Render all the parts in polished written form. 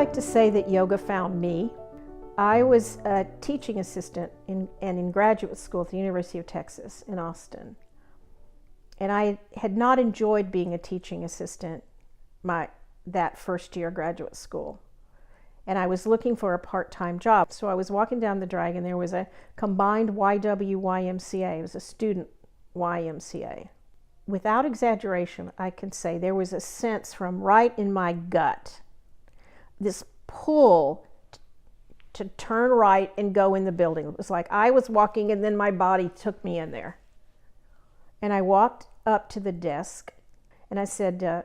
like to say that yoga found me. I was a teaching assistant in graduate school at the University of Texas in Austin. And I had not enjoyed being a teaching assistant that first year of graduate school. And I was looking for a part-time job. So I was walking down the drag and there was a combined YWYMCA. It was a student YMCA. Without exaggeration, I can say there was a sense from right in my gut, this pull to turn right and go in the building. It was like I was walking and then my body took me in there. And I walked up to the desk and I said,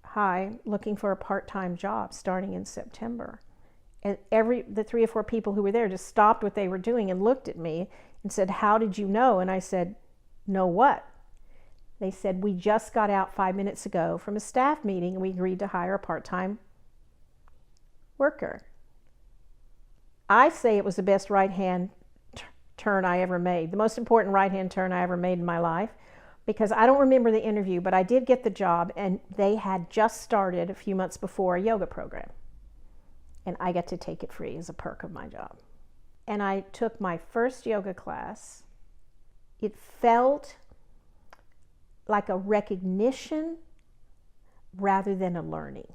hi, looking for a part-time job starting in September. And the 3 or 4 people who were there just stopped what they were doing and looked at me and said, how did you know? And I said, know what? They said, we just got out 5 minutes ago from a staff meeting and we agreed to hire a part-time worker. I say it was the best right-hand turn I ever made, the most important right-hand turn I ever made in my life, because I don't remember the interview, but I did get the job, and they had just started a few months before a yoga program. And I got to take it free as a perk of my job. And I took my first yoga class. It felt like a recognition rather than a learning.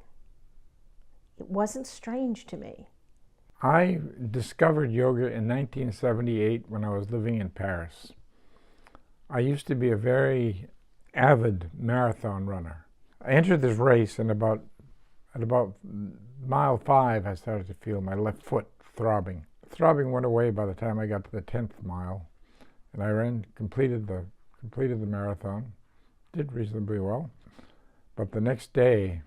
It wasn't strange to me. I discovered yoga in 1978 when I was living in Paris. I used to be a very avid marathon runner. I entered this race and at about mile 5 I started to feel my left foot throbbing. The throbbing went away by the time I got to the 10th mile, and I completed the marathon. Did reasonably well, but the next day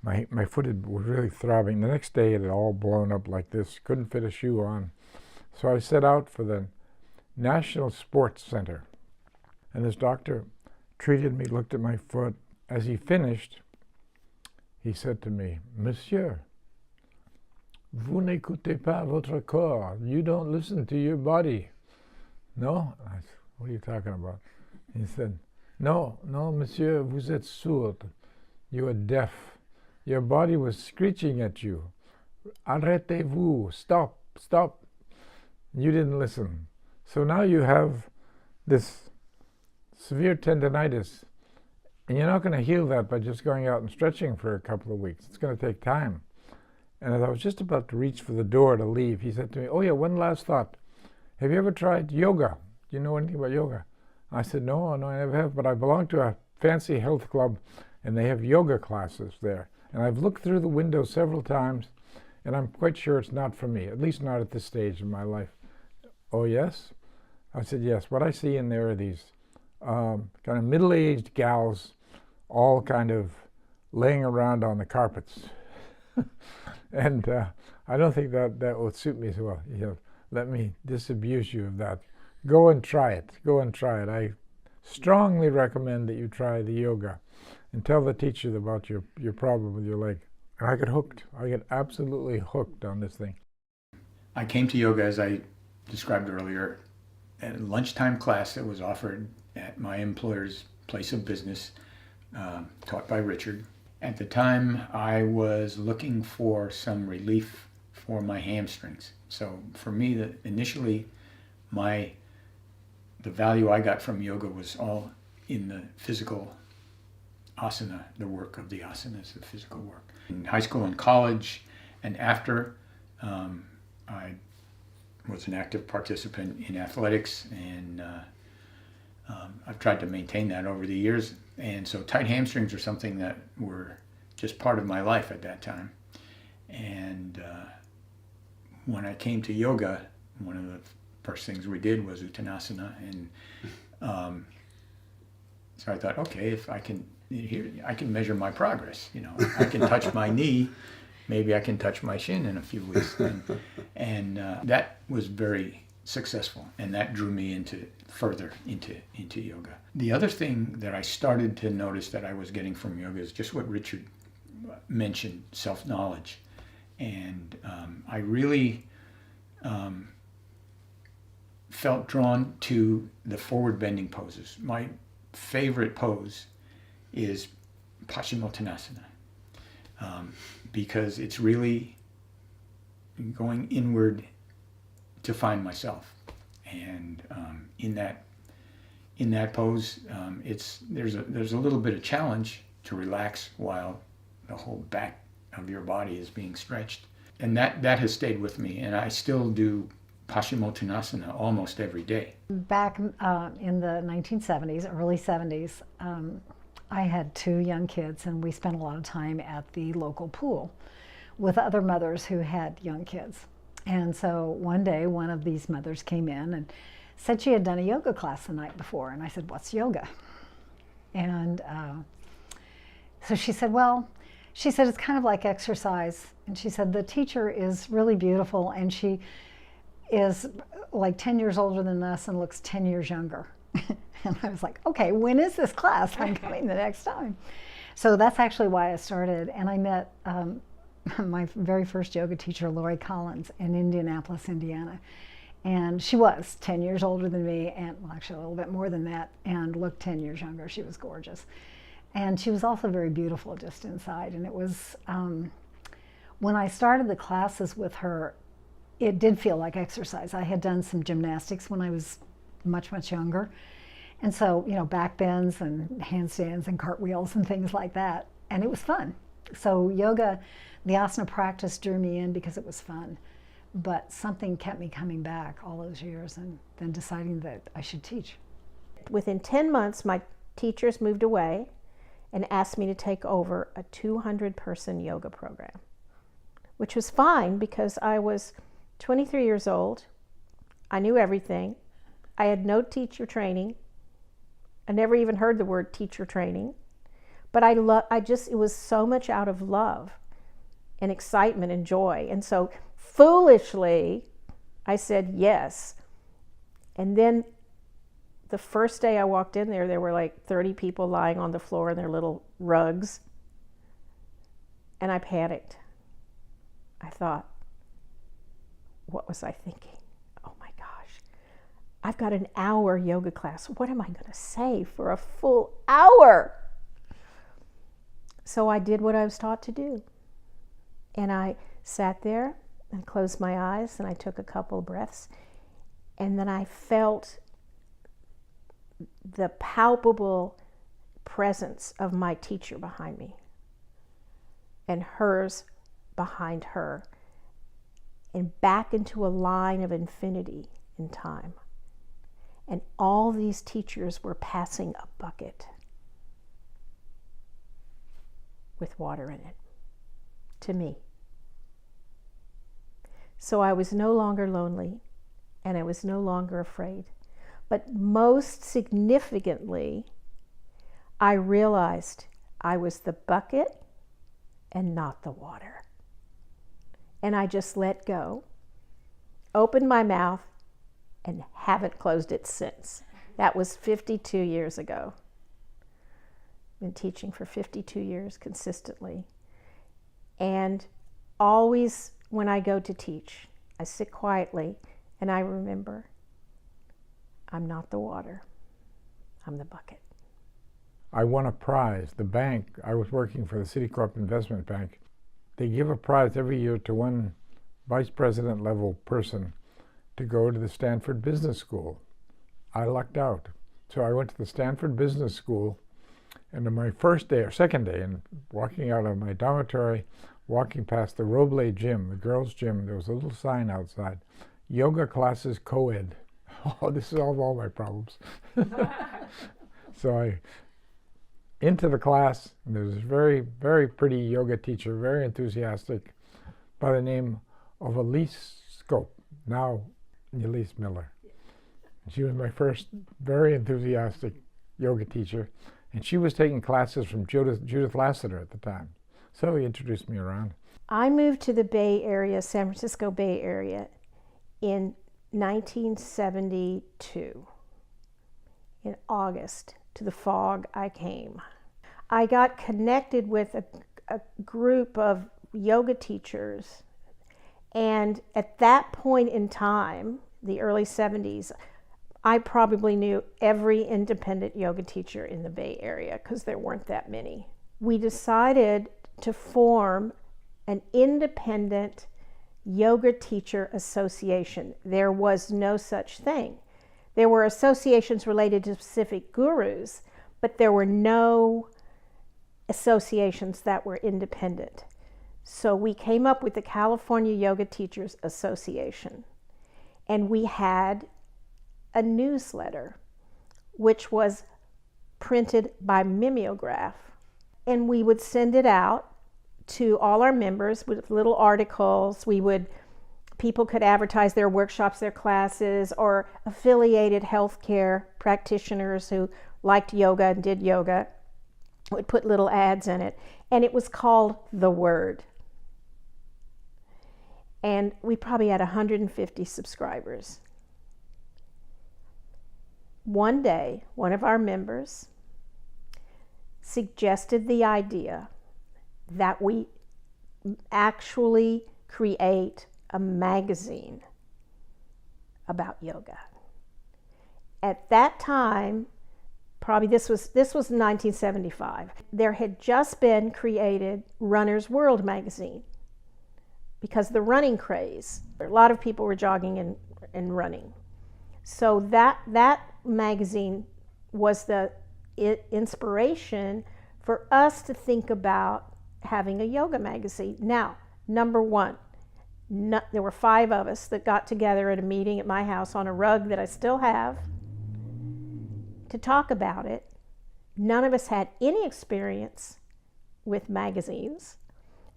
my foot was really throbbing. The next day it had all blown up like this, couldn't fit a shoe on. So I set out for the National Sports Center, and this doctor treated me, looked at my foot. As he finished, he said to me, Monsieur, vous n'écoutez pas votre corps. You don't listen to your body. No? I said, what are you talking about? He said, no, monsieur, vous êtes sourd. You are deaf. Your body was screeching at you. Arrêtez-vous. Stop, stop. You didn't listen. So now you have this severe tendinitis, and you're not going to heal that by just going out and stretching for a couple of weeks. It's going to take time. And as I was just about to reach for the door to leave, he said to me, oh yeah, one last thought. Have you ever tried yoga? Do you know anything about yoga? I said, no, I never have, but I belong to a fancy health club, and they have yoga classes there. And I've looked through the window several times, and I'm quite sure it's not for me, at least not at this stage in my life. Oh, yes? I said, yes. What I see in there are these kind of middle-aged gals, all kind of laying around on the carpets. And I don't think that would suit me so well. You know, let me disabuse you of that. Go and try it. Go and try it. I strongly recommend that you try the yoga and tell the teacher about your problem with your leg. And I got hooked. I got absolutely hooked on this thing. I came to yoga, as I described earlier, at a lunchtime class that was offered at my employer's place of business, taught by Richard. At the time, I was looking for some relief for my hamstrings. So for me, initially, the value I got from yoga was all in the physical asana, the work of the asanas, the physical work. In high school and college and after, I was an active participant in athletics, and I've tried to maintain that over the years. And so tight hamstrings are something that were just part of my life at that time. And when I came to yoga, one of the first things we did was Uttanasana, and so I thought, okay, if I can measure my progress. You know, I can touch my knee, maybe I can touch my shin in a few weeks, and that was very successful, and that drew me further into yoga. The other thing that I started to notice that I was getting from yoga is just what Richard mentioned, self-knowledge, and I really felt drawn to the forward bending poses. My favorite pose is Paschimottanasana, because it's really going inward to find myself. And in that pose, there's a little bit of challenge to relax while the whole back of your body is being stretched. And that has stayed with me, and I still do Paschimottanasana almost every day. Back in the 1970s, early 70s, I had 2 young kids, and we spent a lot of time at the local pool with other mothers who had young kids. And so one day, one of these mothers came in and said she had done a yoga class the night before. And I said, "What's yoga?" And so she said, it's kind of like exercise. And she said, the teacher is really beautiful, and she is like 10 years older than us and looks 10 years younger. And I was like, okay, when is this class? I'm coming the next time. So that's actually why I started. And I met my very first yoga teacher, Lori Collins, in Indianapolis, Indiana. And she was 10 years older than me, and well, actually a little bit more than that, and looked 10 years younger. She was gorgeous. And she was also very beautiful just inside. And it was, when I started the classes with her, it did feel like exercise. I had done some gymnastics when I was much, much younger. And so, back bends and handstands and cartwheels and things like that. And it was fun. So yoga, the asana practice drew me in because it was fun. But something kept me coming back all those years and then deciding that I should teach. Within 10 months, my teachers moved away and asked me to take over a 200-person yoga program, which was fine because I was 23 years old. I knew everything. I had no teacher training. I never even heard the word teacher training. But it was so much out of love and excitement and joy. And so foolishly, I said yes. And then the first day I walked in there were like 30 people lying on the floor in their little rugs. And I panicked. I thought, what was I thinking? Oh my gosh, I've got an hour yoga class. What am I going to say for a full hour? So I did what I was taught to do. And I sat there and closed my eyes, and I took a couple breaths, and then I felt the palpable presence of my teacher behind me and hers behind her, and back into a line of infinity in time. And all these teachers were passing a bucket with water in it to me. So I was no longer lonely, and I was no longer afraid. But most significantly, I realized I was the bucket and not the water. And I just let go, opened my mouth, and haven't closed it since. That was 52 years ago. Been teaching for 52 years consistently. And always when I go to teach, I sit quietly and I remember, I'm not the water, I'm the bucket. I won a prize. The bank, I was working for the Citicorp Investment Bank. They give a prize every year to one vice president level person to go to the Stanford Business School. I lucked out. So I went to the Stanford Business School, and on my first day or second day, and walking out of my dormitory, walking past the Roble gym, the girls' gym, there was a little sign outside, yoga classes co-ed. Oh, this solved all my problems. So I, into the class, and there was this very, very pretty yoga teacher, very enthusiastic, by the name of Elise Scope, now Elise Miller. She was my first very enthusiastic yoga teacher, and she was taking classes from Judith Lassiter at the time. So he introduced me around. I moved to the Bay Area, San Francisco Bay Area, in 1972. In August, to the fog I came. I got connected with a group of yoga teachers, and at that point in time, the early 70s, I probably knew every independent yoga teacher in the Bay Area because there weren't that many. We decided to form an independent Yoga Teacher Association. There was no such thing. There were associations related to specific gurus, but there were no associations that were independent. So we came up with the California Yoga Teachers Association, and we had a newsletter which was printed by mimeograph, and we would send it out to all our members with little articles. People could advertise their workshops, their classes, or affiliated healthcare practitioners who liked yoga and did yoga would put little ads in it, and it was called The Word. And we probably had 150 subscribers. One day, one of our members suggested the idea that we actually create a magazine about yoga. At that time, probably this was 1975, there had just been created Runner's World magazine because the running craze, a lot of people were jogging and running. So that magazine was the inspiration for us to think about having a yoga magazine. Now, number one, there were 5 of us that got together at a meeting at my house on a rug that I still have to talk about it. None of us had any experience with magazines.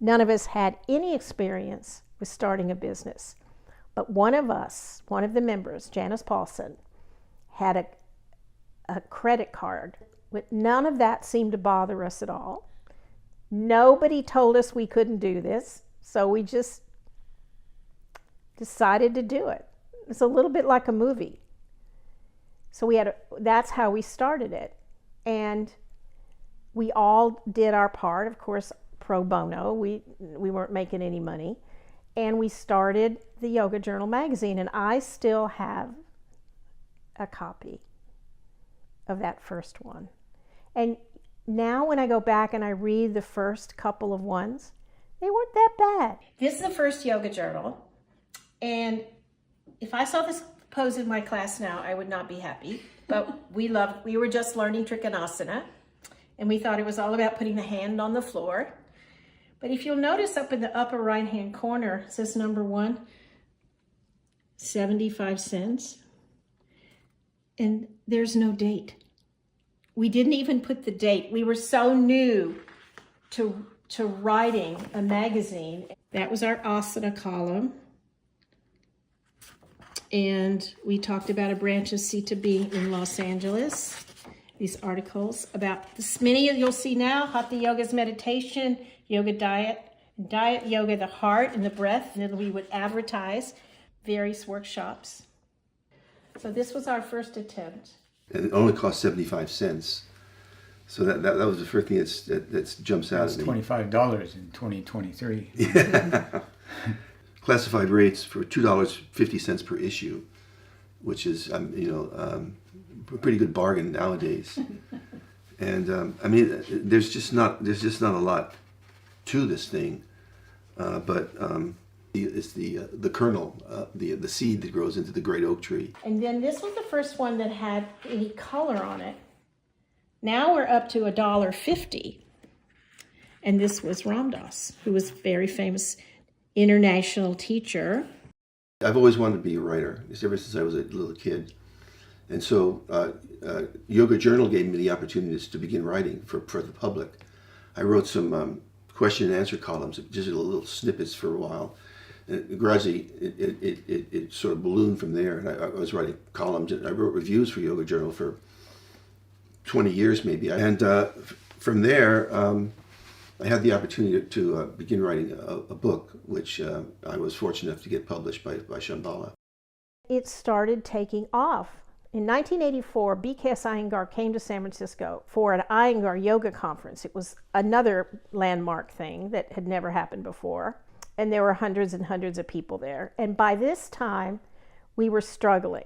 None of us had any experience with starting a business. But one of the members, Janice Paulson, had a credit card. None of that seemed to bother us at all. Nobody told us we couldn't do this, so we just decided to do it. It's a little bit like a movie. So that's how we started it. And we all did our part, of course, pro bono. We weren't making any money. And we started the Yoga Journal magazine, and I still have a copy of that first one. And now when I go back and I read the first couple of ones, they weren't that bad. This is the first Yoga Journal, and if I saw this pose in my class now, I would not be happy. But we were just learning Trikonasana, and we thought it was all about putting the hand on the floor. But if you'll notice up in the upper right-hand corner, it says number 1, 75 cents. And there's no date. We didn't even put the date. We were so new to writing a magazine. That was our asana column. And we talked about a branch of C2B in Los Angeles. These articles about many you'll see now: Hatha Yoga's meditation, yoga diet yoga, the heart and the breath. And then we would advertise various workshops. So this was our first attempt. And it only cost 75 cents. So that was the first thing that jumps out It's at me. $25 in 2023. Classified rates for $2.50 per issue, which is a pretty good bargain nowadays. And I mean, there's just not a lot to this thing, but it's the kernel, the seed that grows into the great oak tree. And then this was the first one that had any color on it. Now we're up to $1.50. And this was Ram Dass, who was a very famous international teacher. I've always wanted to be a writer, ever since I was a little kid. And so Yoga Journal gave me the opportunities to begin writing for the public. I wrote some question and answer columns, just little snippets for a while. And gradually, it sort of ballooned from there. And I was writing columns, and I wrote reviews for Yoga Journal for 20 years maybe. And from there, I had the opportunity to begin writing a book, which I was fortunate enough to get published by Shambhala. It started taking off. In 1984, B.K.S. Iyengar came to San Francisco for an Iyengar yoga conference. It was another landmark thing that had never happened before. And there were hundreds and hundreds of people there. And by this time, we were struggling.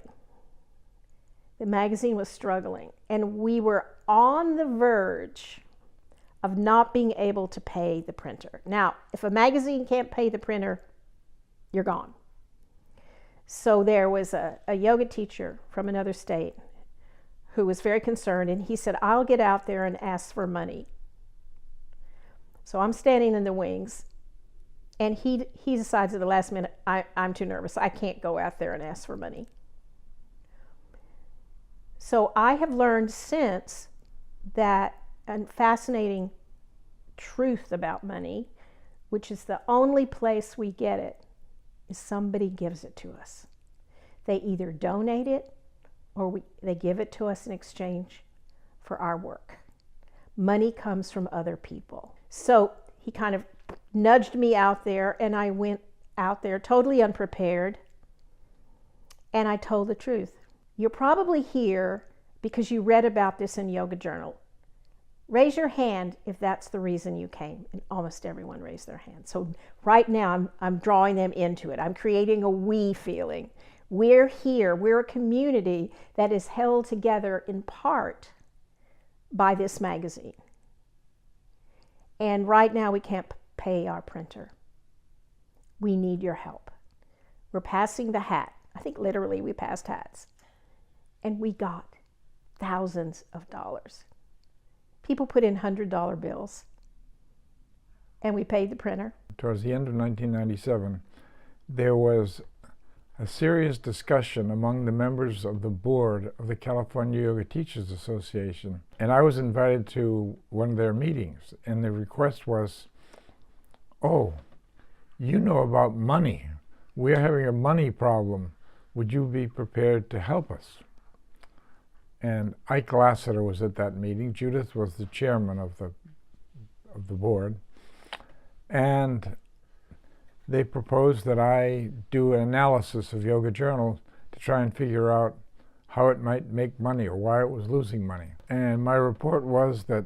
The magazine was struggling. And we were on the verge of not being able to pay the printer. Now, if a magazine can't pay the printer, you're gone. So there was a yoga teacher from another state who was very concerned, and he said, I'll get out there and ask for money. So I'm standing in the wings, and he decides at the last minute, I'm too nervous. I can't go out there and ask for money. So I have learned since that a fascinating truth about money, which is the only place we get it, is somebody gives it to us. They either donate it or they give it to us in exchange for our work. Money comes from other people. So he kind of nudged me out there, and I went out there totally unprepared, and I told the truth. You're probably here because you read about this in Yoga Journal. Raise your hand if that's the reason you came. And almost everyone raised their hand. So right now I'm drawing them into it. I'm creating a we feeling. We're here. We're a community that is held together in part by this magazine. And right now we can't pay our printer. We need your help. We're passing the hat. I think literally we passed hats. And we got thousands of dollars. People put in $100 bills, and we paid the printer. Towards the end of 1997, there was a serious discussion among the members of the board of the California Yoga Teachers Association, and I was invited to one of their meetings, and the request was, oh, you know about money. We're having a money problem. Would you be prepared to help us? And Ike Lassiter was at that meeting. Judith was the chairman of the board. And they proposed that I do an analysis of Yoga Journal to try and figure out how it might make money or why it was losing money. And my report was that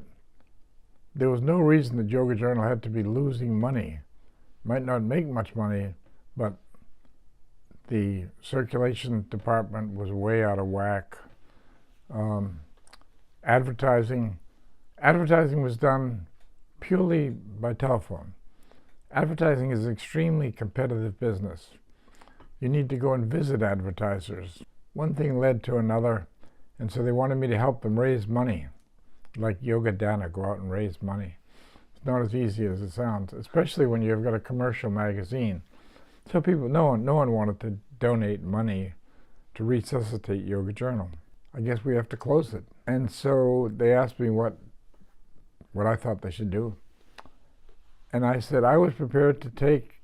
there was no reason that Yoga Journal had to be losing money. Might not make much money, but the circulation department was way out of whack. Advertising was done purely by telephone. Advertising is an extremely competitive business. You need to go and visit advertisers. One thing led to another, and so they wanted me to help them raise money, like Yoga Dana, go out and raise money. It's not as easy as it sounds, especially when you've got a commercial magazine. So no one wanted to donate money to resuscitate Yoga Journal. I guess we have to close it. And so they asked me what I thought they should do. And I said I was prepared to take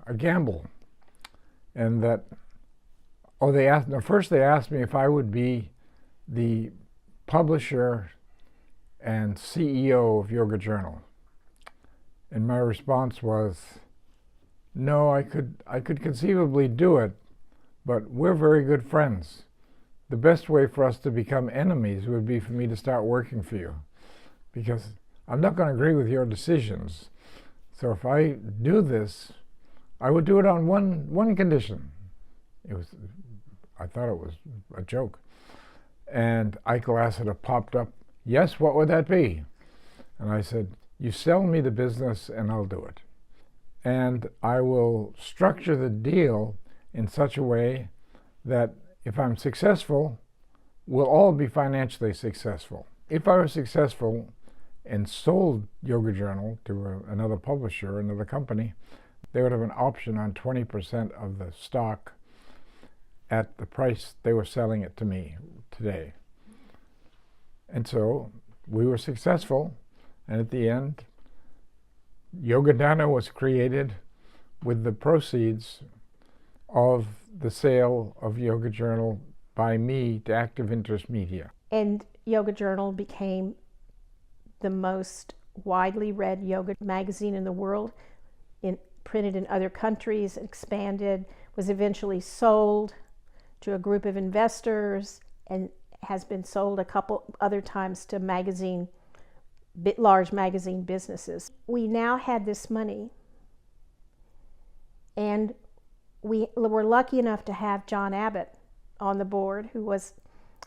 a gamble. And that, first they asked me if I would be the publisher and CEO of Yoga Journal. And my response was, no, I could conceivably do it, but we're very good friends. The best way for us to become enemies would be for me to start working for you, because I'm not going to agree with your decisions. So if I do this, I would do it on one condition. I thought it was a joke. And Ike Lassiter popped up, yes, what would that be? And I said, you sell me the business and I'll do it. And I will structure the deal in such a way that if I'm successful, we'll all be financially successful. If I were successful and sold Yoga Journal to another publisher, another company, they would have an option on 20% of the stock at the price they were selling it to me today. And so we were successful, and at the end, Yoga Dana was created with the proceeds of the sale of Yoga Journal by me to Active Interest Media. And Yoga Journal became the most widely read yoga magazine in the world, printed in other countries, expanded, was eventually sold to a group of investors, and has been sold a couple other times to large magazine businesses. We now had this money, and we were lucky enough to have John Abbott on the board, who was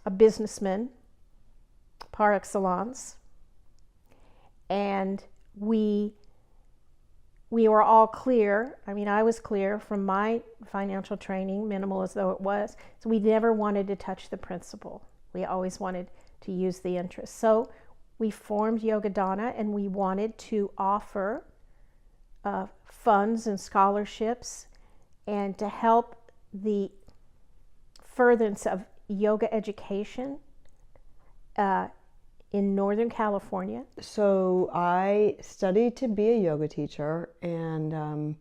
a businessman par excellence. And we we were all clear. I mean, I was clear from my financial training, minimal as though it was. So we never wanted to touch the principal. We always wanted to use the interest. So we formed Yogadana, and we wanted to offer funds and scholarships and to help the furtherance of yoga education in Northern California. So I studied to be a yoga teacher and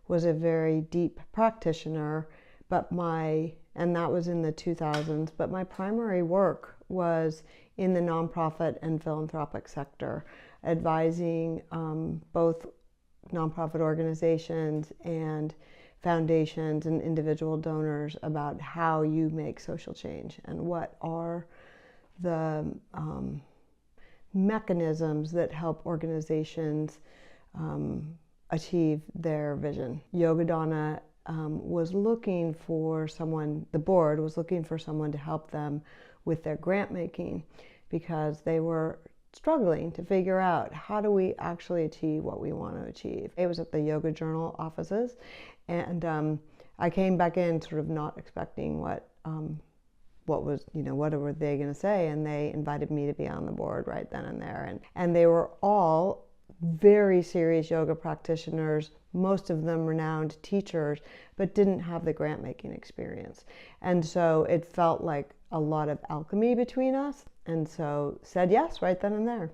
was a very deep practitioner, and that was in the 2000s, but my primary work was in the nonprofit and philanthropic sector, advising both nonprofit organizations and foundations and individual donors about how you make social change and what are the mechanisms that help organizations achieve their vision. Yogadana was looking for someone, the board was looking for someone to help them with their grant making because they were struggling to figure out how do we actually achieve what we want to achieve. It was at the Yoga Journal offices, and I came back in sort of not expecting what was, what were they going to say, and they invited me to be on the board right then and there. And they were all very serious yoga practitioners, most of them renowned teachers, but didn't have the grant making experience. And so it felt like a lot of alchemy between us, and so said yes right then and there.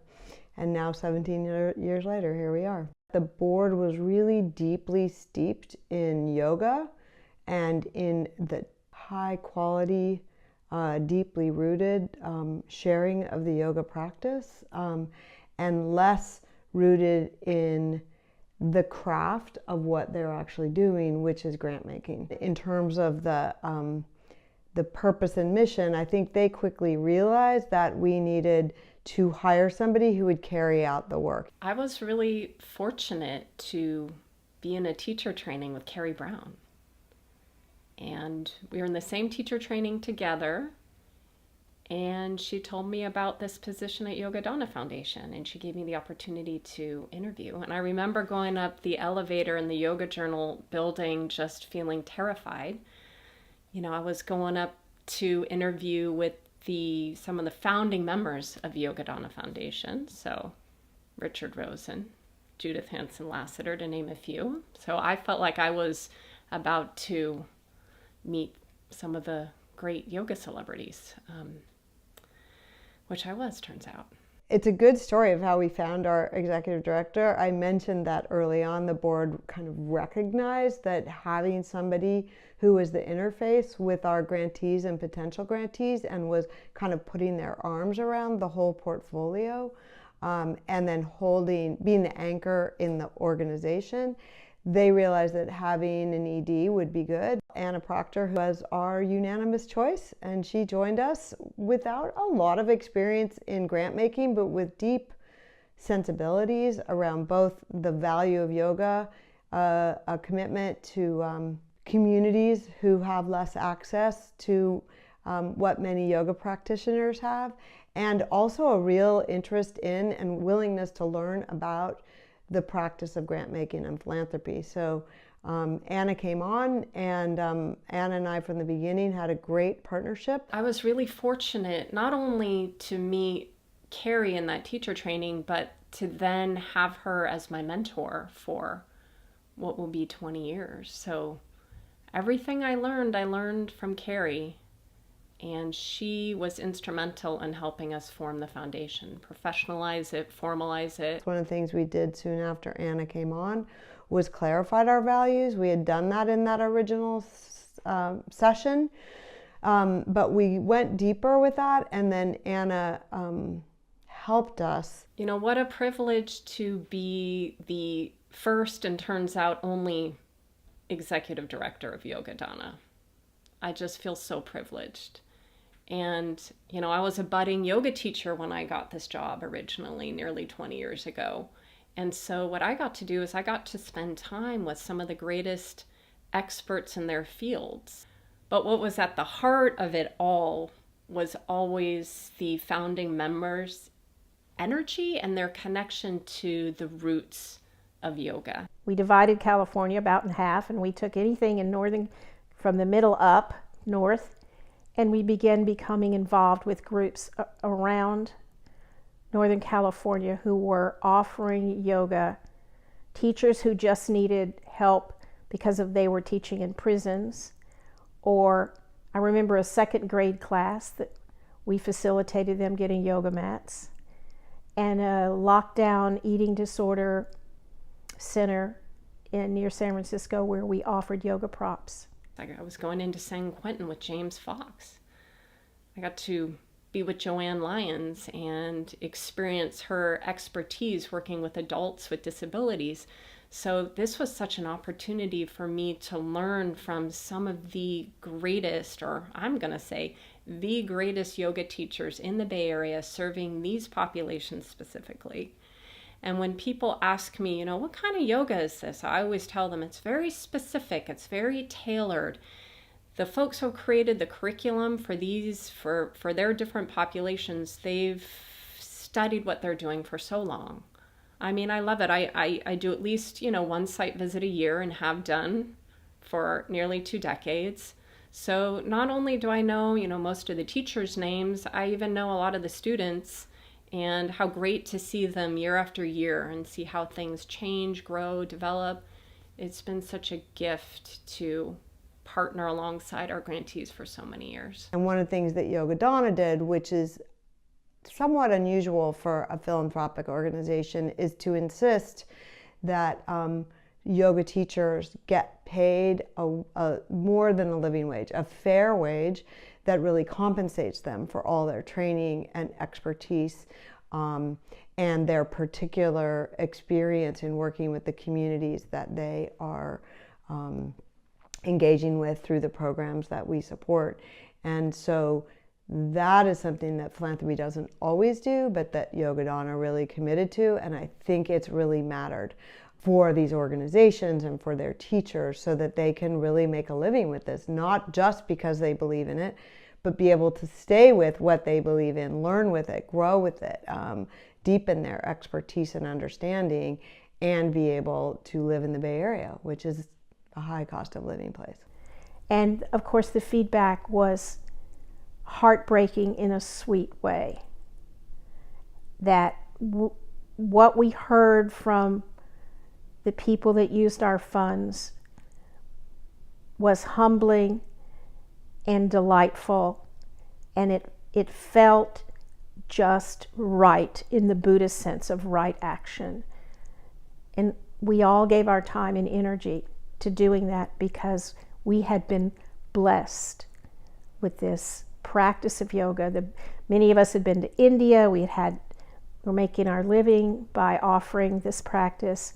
And now 17 years later, here we are. The board was really deeply steeped in yoga and in the high quality, deeply rooted sharing of the yoga practice, and less rooted in the craft of what they're actually doing, which is grant making. In terms of the purpose and mission, I think they quickly realized that we needed to hire somebody who would carry out the work. I was really fortunate to be in a teacher training with Carrie Brown. And we were in the same teacher training together. And she told me about this position at Yogadana Foundation, and she gave me the opportunity to interview. And I remember going up the elevator in the Yoga Journal building just feeling terrified. I was going up to interview with some of the founding members of Yogadana Foundation, so Richard Rosen, Judith Hanson Lassiter, to name a few. So I felt like I was about to meet some of the great yoga celebrities, which I was, turns out. It's a good story of how we found our executive director. I mentioned that early on the board kind of recognized that having somebody who was the interface with our grantees and potential grantees and was kind of putting their arms around the whole portfolio, and then being the anchor in the organization, they realized that having an ED would be good. Anna Proctor was our unanimous choice, and she joined us without a lot of experience in grant making, but with deep sensibilities around both the value of yoga, a commitment to communities who have less access to what many yoga practitioners have, and also a real interest in and willingness to learn about the practice of grant making and philanthropy. So Anna came on, and Anna and I from the beginning had a great partnership. I was really fortunate not only to meet Carrie in that teacher training, but to then have her as my mentor for what will be 20 years. So everything I learned from Carrie, and she was instrumental in helping us form the foundation, professionalize it, formalize it. One of the things we did soon after Anna came on was clarified our values. We had done that in that original session, but we went deeper with that, and then Anna helped us. What a privilege to be the first and turns out only executive director of Yogadana. I just feel so privileged. And, I was a budding yoga teacher when I got this job originally, nearly 20 years ago. And so what I got to do is I got to spend time with some of the greatest experts in their fields. But what was at the heart of it all was always the founding members' energy and their connection to the roots of yoga. We divided California about in half, and we took anything in northern, from the middle up north, and we began becoming involved with groups around Northern California who were offering yoga, teachers who just needed help because they were teaching in prisons, or I remember a second grade class that we facilitated them getting yoga mats, and a lockdown eating disorder center near San Francisco where we offered yoga props. I was going into San Quentin with James Fox. I got to be with Joanne Lyons and experience her expertise working with adults with disabilities. So this was such an opportunity for me to learn from some of the greatest, or I'm going to say, the greatest yoga teachers in the Bay Area serving these populations specifically. And when people ask me, what kind of yoga is this? I always tell them it's very specific, it's very tailored. The folks who created the curriculum for these, for their different populations, they've studied what they're doing for so long. I mean, I love it. I do at least, one site visit a year and have done for nearly 2 decades. So not only do I know, most of the teachers' names, I even know a lot of the students, and how great to see them year after year and see how things change, grow, develop. It's been such a gift to partner alongside our grantees for so many years. And one of the things that Yogadana did, which is somewhat unusual for a philanthropic organization, is to insist that yoga teachers get paid more than a living wage, a fair wage that really compensates them for all their training and expertise and their particular experience in working with the communities that they are engaging with through the programs that we support. And so that is something that philanthropy doesn't always do, but that Yogadana really committed to, and I think it's really mattered for these organizations and for their teachers so that they can really make a living with this, not just because they believe in it, but be able to stay with what they believe in, learn with it, grow with it, deepen their expertise and understanding, and be able to live in the Bay Area, which is a high cost of living place. And of course the feedback was heartbreaking in a sweet way. That what we heard from the people that used our funds was humbling and delightful, and it felt just right in the Buddhist sense of right action. And we all gave our time and energy to doing that because we had been blessed with this practice of yoga. Many of us had been to India. We're making our living by offering this practice,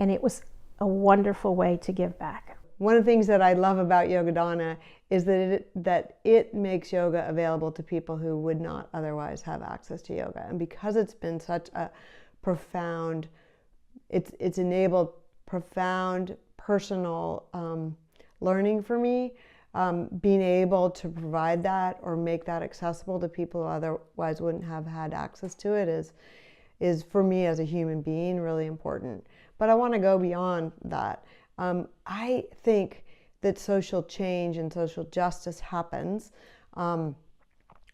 and it was a wonderful way to give back. One of the things that I love about Yogadana is that it makes yoga available to people who would not otherwise have access to yoga. And because it's been such a profound, it's enabled profound personal learning for me, being able to provide that or make that accessible to people who otherwise wouldn't have had access to it is for me as a human being really important. But I want to go beyond that. I think that social change and social justice happens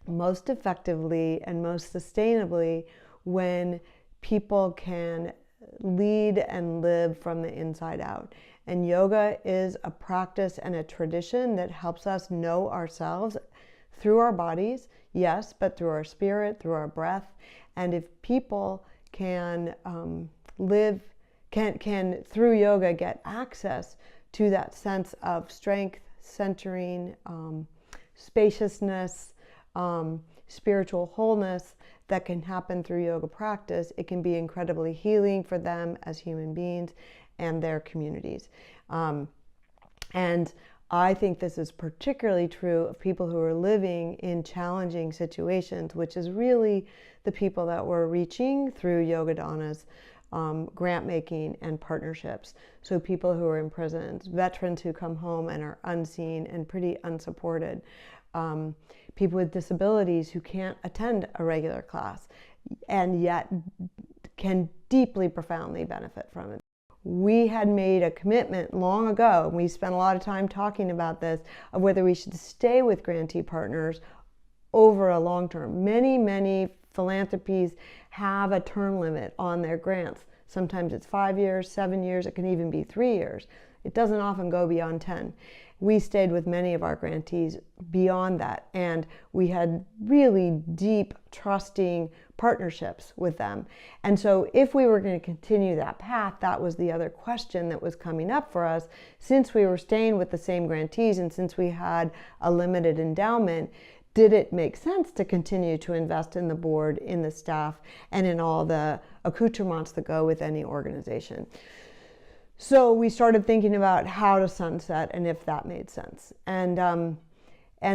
most effectively and most sustainably when people can lead and live from the inside out. And yoga is a practice and a tradition that helps us know ourselves through our bodies, yes, but through our spirit, through our breath. And if people can can through yoga get access to that sense of strength, centering, spaciousness, spiritual wholeness that can happen through yoga practice, it can be incredibly healing for them as human beings and their communities. And I think this is particularly true of people who are living in challenging situations, which is really the people that we're reaching through Yogadana's grant making and partnerships. So people who are in prisons, veterans who come home and are unseen and pretty unsupported, people with disabilities who can't attend a regular class and yet can deeply, profoundly benefit from it. we had made a commitment long ago, and we spent a lot of time talking about this, of whether we should stay with grantee partners over a long term. Many philanthropies have a term limit on their grants. Sometimes it's 5 years, 7 years, it can even be 3 years. It doesn't often go beyond 10. We stayed with many of our grantees beyond that, and we had really deep, trusting partnerships with them. And so if we were going to continue that path, that was the other question that was coming up for us. Since we were staying with the same grantees and since we had a limited endowment, did it make sense to continue to invest in the board, in the staff, and in all the accoutrements that go with any organization? So we started thinking about how to sunset and if that made sense. And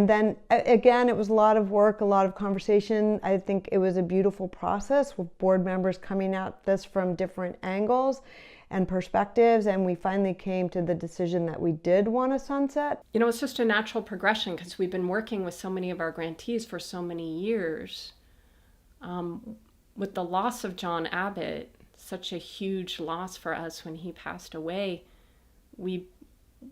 then again, it was a lot of work, a lot of conversation. I think it was a beautiful process with board members coming at this from different angles and perspectives, and we finally came to the decision that we did want to sunset. You know, it's just a natural progression because we've been working with so many of our grantees for so many years. With the loss of John Abbott, such a huge loss for us when he passed away, we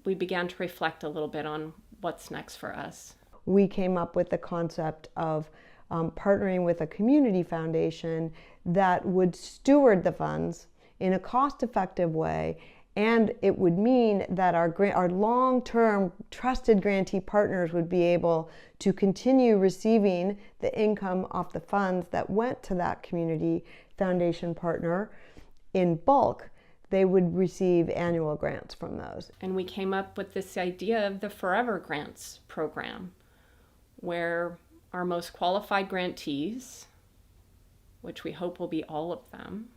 began to reflect a little bit on what's next for us. We came up with the concept of partnering with a community foundation that would steward the funds in a cost-effective way, and it would mean that our long-term trusted grantee partners would be able to continue receiving the income off the funds that went to that community foundation partner in bulk. They would receive annual grants from those. And we came up with this idea of the Forever Grants program, where our most qualified grantees, which we hope will be all of them,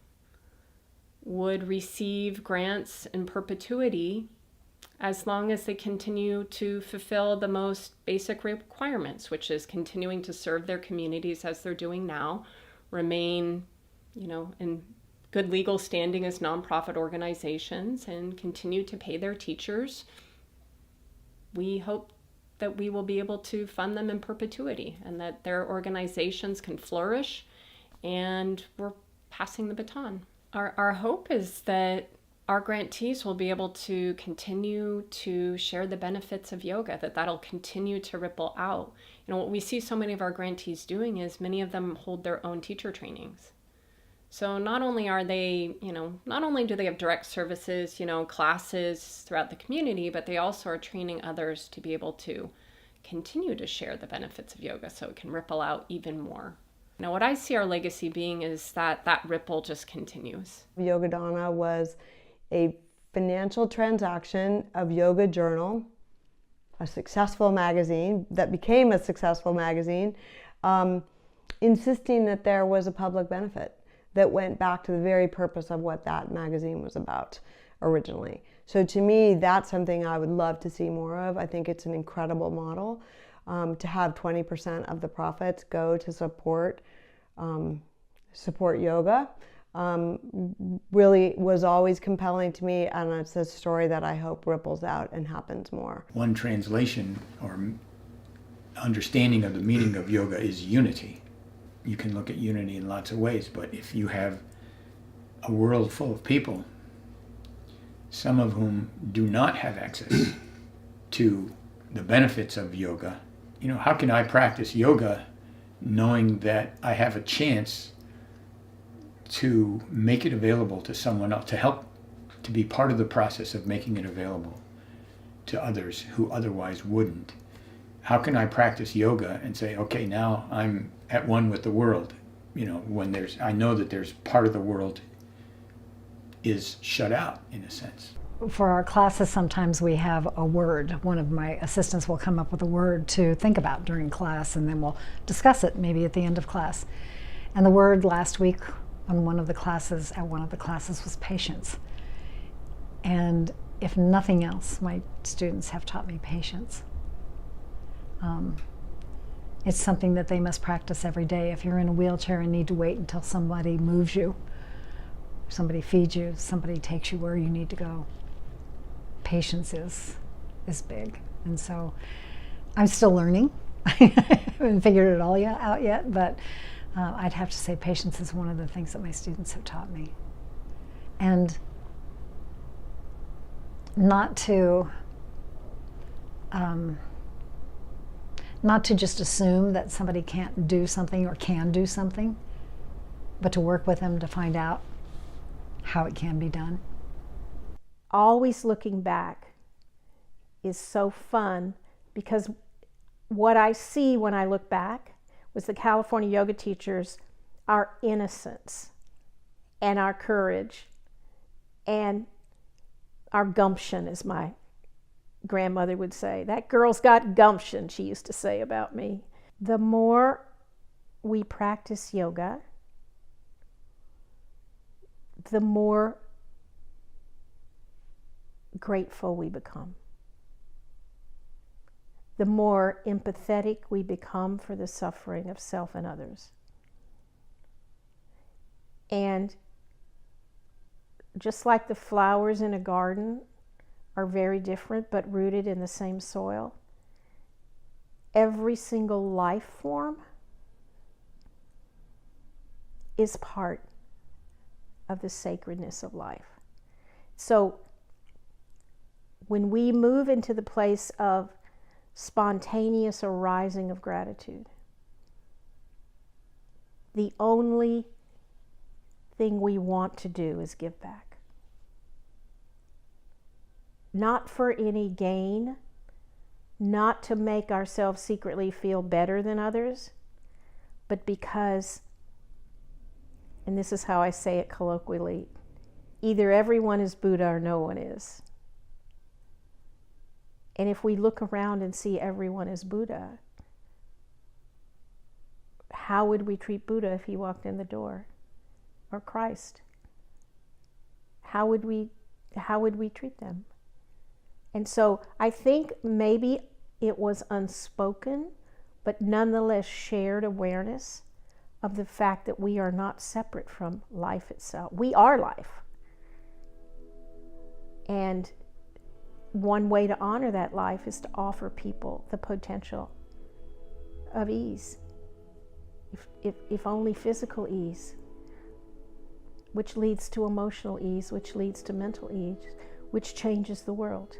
would receive grants in perpetuity as long as they continue to fulfill the most basic requirements, which is continuing to serve their communities as they're doing now, remain, in good legal standing as nonprofit organizations, and continue to pay their teachers. We hope that we will be able to fund them in perpetuity and that their organizations can flourish, and we're passing the baton. Our hope is that our grantees will be able to continue to share the benefits of yoga, that'll continue to ripple out. What we see so many of our grantees doing is many of them hold their own teacher trainings. So not only are they, not only do they have direct services, classes throughout the community, but they also are training others to be able to continue to share the benefits of yoga so it can ripple out even more. Now, what I see our legacy being is that ripple just continues. Yogadana was a financial transaction of Yoga Journal, a successful magazine that became a successful magazine, insisting that there was a public benefit that went back to the very purpose of what that magazine was about originally. So to me, that's something I would love to see more of. I think it's an incredible model. To have 20% of the profits go to support yoga really was always compelling to me, and it's a story that I hope ripples out and happens more. One translation or understanding of the meaning of yoga is unity. You can look at unity in lots of ways, but if you have a world full of people, some of whom do not have access to the benefits of yoga, how can I practice yoga knowing that I have a chance to make it available to someone else, to help, to be part of the process of making it available to others who otherwise wouldn't? How can I practice yoga and say, okay, now I'm at one with the world? When I know that there's part of the world is shut out in a sense. For our classes, sometimes we have a word. One of my assistants will come up with a word to think about during class, and then we'll discuss it maybe at the end of class. And the word last week at one of the classes was patience. And if nothing else, my students have taught me patience. It's something that they must practice every day. If you're in a wheelchair and need to wait until somebody moves you, somebody feeds you, somebody takes you where you need to go, patience is big. And so I'm still learning. I haven't figured it all out yet, but I'd have to say patience is one of the things that my students have taught me. And not to just assume that somebody can't do something or can do something, but to work with them to find out how it can be done. Always looking back is so fun, because what I see when I look back was the California yoga teachers, our innocence and our courage and our gumption, as my grandmother would say. That girl's got gumption, she used to say about me. The more we practice yoga, the more grateful we become. The more empathetic we become for the suffering of self and others. And just like the flowers in a garden are very different but rooted in the same soil, every single life form is part of the sacredness of life. So when we move into the place of spontaneous arising of gratitude, the only thing we want to do is give back. Not for any gain, not to make ourselves secretly feel better than others, but because, and this is how I say it colloquially, either everyone is Buddha or no one is. And if we look around and see everyone as Buddha, how would we treat Buddha if he walked in the door? Or Christ? How would we treat them? And so I think maybe it was unspoken, but nonetheless shared awareness of the fact that we are not separate from life itself. We are life. And one way to honor that life is to offer people the potential of ease, if only physical ease, which leads to emotional ease, which leads to mental ease, which changes the world.